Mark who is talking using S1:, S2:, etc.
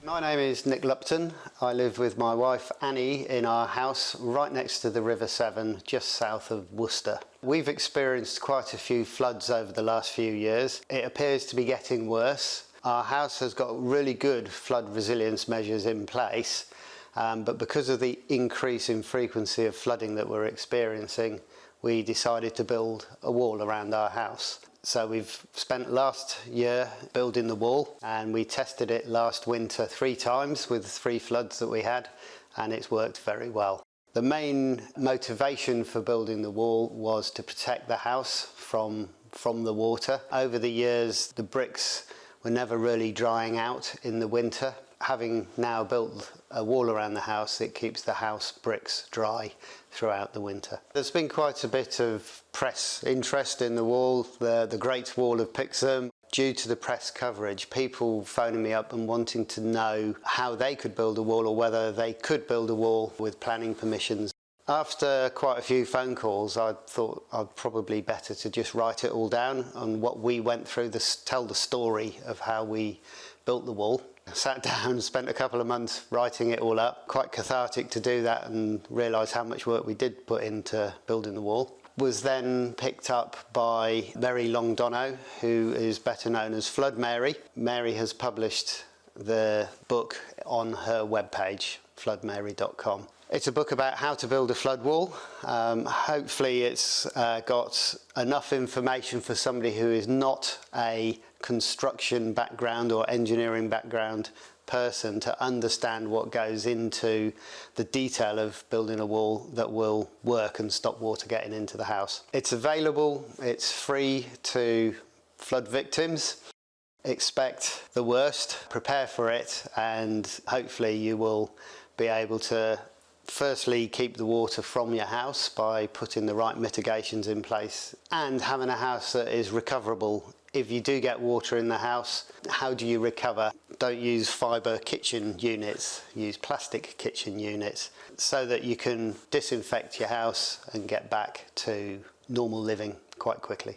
S1: My name is Nick Upton. I live with my wife Annie in our house right next to the River Severn, just south of Worcester. We've experienced quite a few floods over the last few years. It appears to be getting worse. Our house has got really good flood resilience measures in place, but because of the increase in frequency of flooding that we're experiencing, we decided to build a wall around our house. So we've spent last year building the wall, and we tested it last winter 3 times with 3 floods that we had, and it's worked very well. The main motivation for building the wall was to protect the house from the water. Over the years, the bricks were never really drying out in the winter. Having now built a wall around the house, it keeps the house bricks dry throughout the winter. There's been quite a bit of press interest in the wall, the Great Wall of Pixham. Due to the press coverage, people phoning me up and wanting to know how they could build a wall or whether they could build a wall with planning permissions. After quite a few phone calls, I thought I'd probably better to just write it all down on what we went through, tell the story of how we built the wall. I sat down and spent a couple of months writing it all up. Quite cathartic to do that and realise how much work we did put into building the wall. Was then picked up by Mary Longdono, who is better known as Flood Mary. Mary has published the book on her webpage, floodmary.com. It's a book about how to build a flood wall. Hopefully it's got enough information for somebody who is not a construction background or engineering background person to understand what goes into the detail of building a wall that will work and stop water getting into the house. It's available, it's free to flood victims. Expect the worst, prepare for it, and hopefully you will be able to firstly keep the water from your house by putting the right mitigations in place and having a house that is recoverable. If you do get water in the house, how do you recover? Don't use fibre kitchen units, use plastic kitchen units so that you can disinfect your house and get back to normal living quite quickly.